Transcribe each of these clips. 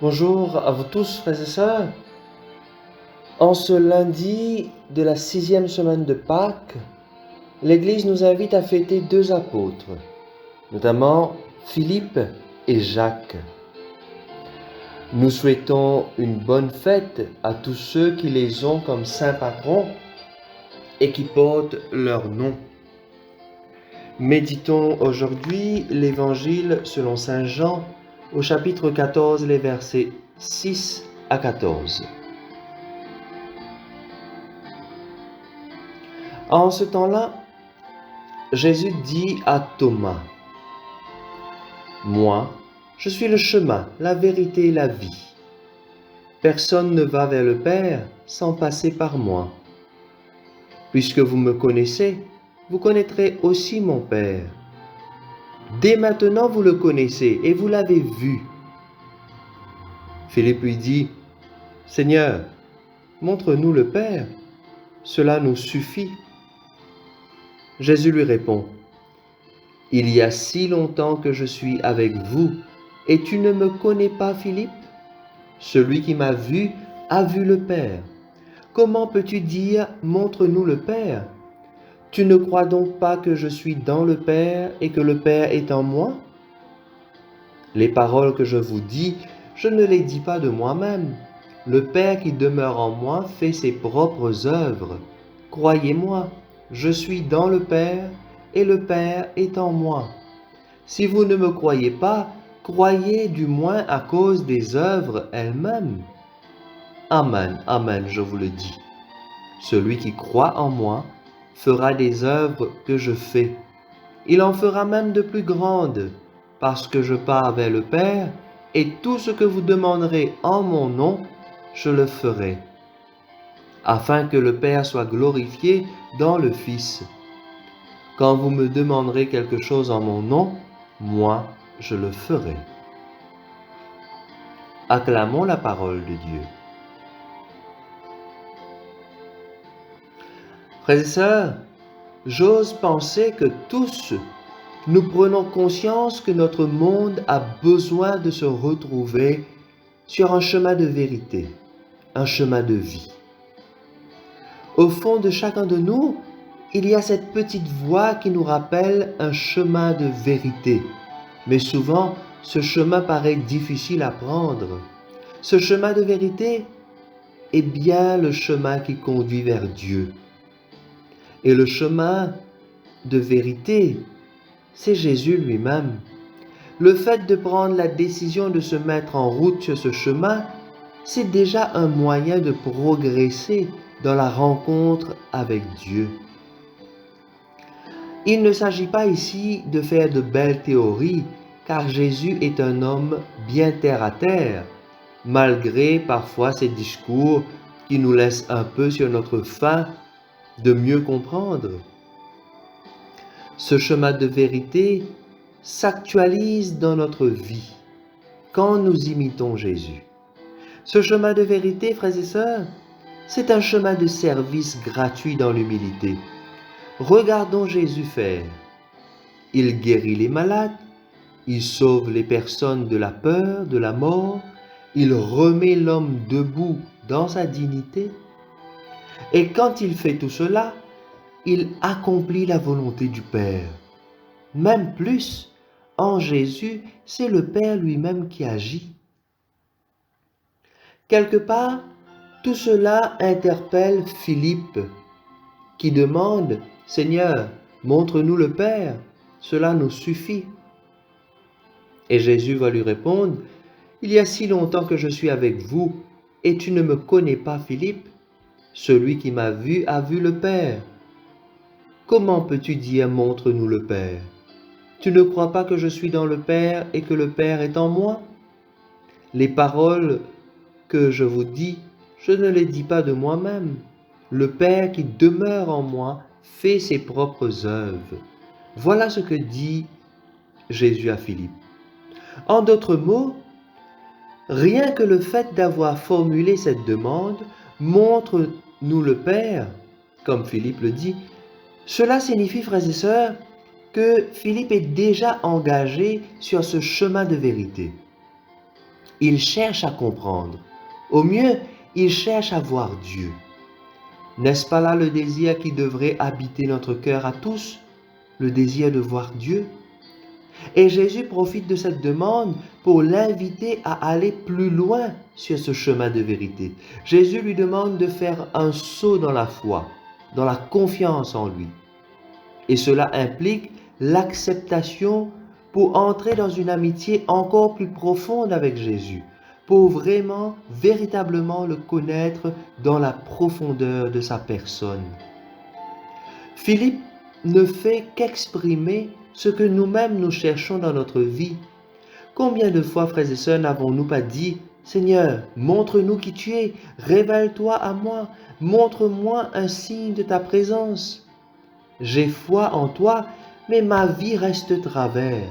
Bonjour à vous tous, frères et sœurs. En ce lundi de la 6e semaine de Pâques, l'Église nous invite à fêter deux apôtres, notamment Philippe et Jacques. Nous souhaitons une bonne fête à tous ceux qui les ont comme saints patrons et qui portent leur nom. Méditons aujourd'hui l'Évangile selon saint Jean au chapitre 14, les versets 6 à 14. En ce temps-là, Jésus dit à Thomas, « Moi, je suis le chemin, la vérité et la vie. Personne ne va vers le Père sans passer par moi. Puisque vous me connaissez, vous connaîtrez aussi mon Père. Dès maintenant vous le connaissez et vous l'avez vu. » Philippe lui dit, « Seigneur, montre-nous le Père, cela nous suffit. » Jésus lui répond, « Il y a si longtemps que je suis avec vous, et tu ne me connais pas, Philippe? Celui qui m'a vu a vu le Père. Comment peux-tu dire, montre-nous le Père? Tu ne crois donc pas que je suis dans le Père et que le Père est en moi? Les paroles que je vous dis, je ne les dis pas de moi-même. Le Père qui demeure en moi fait ses propres œuvres. Croyez-moi, je suis dans le Père et le Père est en moi. Si vous ne me croyez pas, croyez du moins à cause des œuvres elles-mêmes. Amen, amen, je vous le dis. Celui qui croit en moi fera des œuvres que je fais. Il en fera même de plus grandes, parce que je pars vers le Père, et tout ce que vous demanderez en mon nom, je le ferai, afin que le Père soit glorifié dans le Fils. Quand vous me demanderez quelque chose en mon nom, moi, je le ferai. Acclamons la parole de Dieu. Frères et sœurs, j'ose penser que tous, nous prenons conscience que notre monde a besoin de se retrouver sur un chemin de vérité, un chemin de vie. Au fond de chacun de nous, il y a cette petite voix qui nous rappelle un chemin de vérité. Mais souvent, ce chemin paraît difficile à prendre. Ce chemin de vérité est bien le chemin qui conduit vers Dieu. Et le chemin de vérité, c'est Jésus lui-même. Le fait de prendre la décision de se mettre en route sur ce chemin, c'est déjà un moyen de progresser dans la rencontre avec Dieu. Il ne s'agit pas ici de faire de belles théories, car Jésus est un homme bien terre à terre, malgré parfois ses discours qui nous laissent un peu sur notre faim de mieux comprendre. Ce chemin de vérité s'actualise dans notre vie quand nous imitons Jésus. Ce chemin de vérité, frères et sœurs, c'est un chemin de service gratuit dans l'humilité. Regardons Jésus faire. Il guérit les malades, il sauve les personnes de la peur, de la mort, il remet l'homme debout dans sa dignité. Et quand il fait tout cela, il accomplit la volonté du Père. Même plus, en Jésus, c'est le Père lui-même qui agit. Quelque part, tout cela interpelle Philippe, qui demande, « Seigneur, montre-nous le Père, cela nous suffit. » Et Jésus va lui répondre, « Il y a si longtemps que je suis avec vous, et tu ne me connais pas, Philippe? Celui qui m'a vu a vu le Père. Comment peux-tu dire, montre-nous le Père? Tu ne crois pas que je suis dans le Père et que le Père est en moi? Les paroles que je vous dis, je ne les dis pas de moi-même. Le Père qui demeure en moi fait ses propres œuvres. » Voilà ce que dit Jésus à Philippe. En d'autres mots, rien que le fait d'avoir formulé cette demande, montre-nous le Père, comme Philippe le dit, cela signifie, frères et sœurs, que Philippe est déjà engagé sur ce chemin de vérité. il cherche à comprendre. Au mieux, il cherche à voir Dieu. N'est-ce pas là le désir qui devrait habiter notre cœur à tous, le désir de voir Dieu? Et Jésus profite de cette demande pour l'inviter à aller plus loin sur ce chemin de vérité. Jésus lui demande de faire un saut dans la foi, dans la confiance en lui. Et cela implique l'acceptation pour entrer dans une amitié encore plus profonde avec Jésus, pour vraiment, véritablement le connaître dans la profondeur de sa personne. Philippe ne fait qu'exprimer ce que nous-mêmes nous cherchons dans notre vie. Combien de fois, frères et sœurs, n'avons-nous pas dit « Seigneur, montre-nous qui tu es, révèle-toi à moi, montre-moi un signe de ta présence. J'ai foi en toi, mais ma vie reste de travers.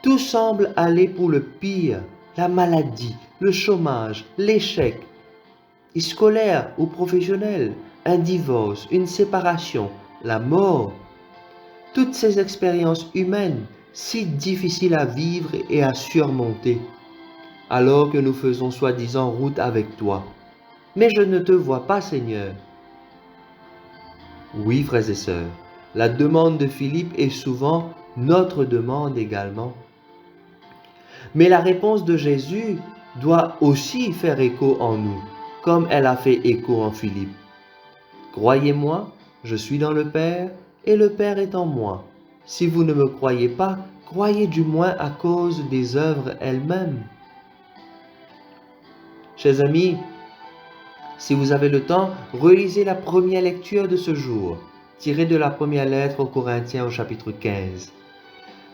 Tout semble aller pour le pire, la maladie, le chômage, l'échec, scolaire ou professionnel, un divorce, une séparation, la mort. Toutes ces expériences humaines, si difficiles à vivre et à surmonter, alors que nous faisons soi-disant route avec toi. Mais je ne te vois pas, Seigneur. Oui, frères et sœurs, la demande de Philippe est souvent notre demande également. Mais la réponse de Jésus doit aussi faire écho en nous, comme elle a fait écho en Philippe. Croyez-moi, je suis dans le Père, et le Père est en moi. Si vous ne me croyez pas, croyez du moins à cause des œuvres elles-mêmes. Chers amis, si vous avez le temps, relisez la première lecture de ce jour, tirée de la première lettre aux Corinthiens au chapitre 15.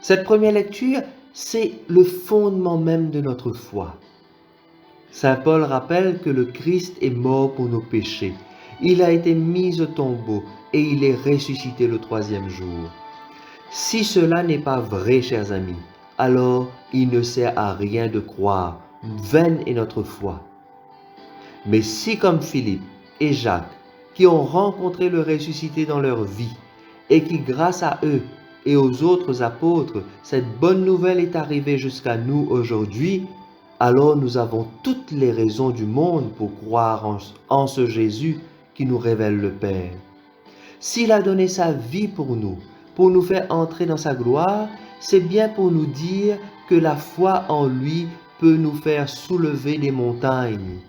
Cette première lecture, c'est le fondement même de notre foi. Saint Paul rappelle que le Christ est mort pour nos péchés. Il a été mis au tombeau et il est ressuscité le troisième jour. Si cela n'est pas vrai, chers amis, alors il ne sert à rien de croire. Vaine est notre foi. Mais si comme Philippe et Jacques, qui ont rencontré le ressuscité dans leur vie, et qui grâce à eux et aux autres apôtres, cette bonne nouvelle est arrivée jusqu'à nous aujourd'hui, alors nous avons toutes les raisons du monde pour croire en ce Jésus qui nous révèle le Père. S'il a donné sa vie pour nous faire entrer dans sa gloire, c'est bien pour nous dire que la foi en lui peut nous faire soulever des montagnes.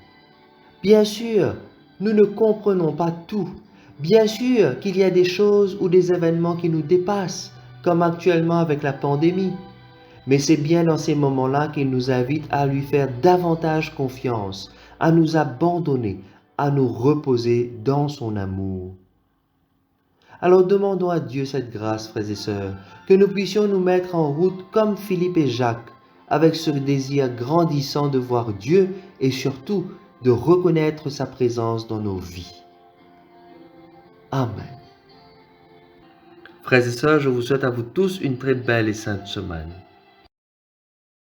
Bien sûr, nous ne comprenons pas tout. Bien sûr qu'il y a des choses ou des événements qui nous dépassent, comme actuellement avec la pandémie. Mais c'est bien dans ces moments-là qu'il nous invite à lui faire davantage confiance, à nous abandonner, à nous reposer dans son amour. Alors demandons à Dieu cette grâce, frères et sœurs, que nous puissions nous mettre en route comme Philippe et Jacques, avec ce désir grandissant de voir Dieu et surtout de reconnaître sa présence dans nos vies. Amen. Frères et sœurs, je vous souhaite à vous tous une très belle et sainte semaine.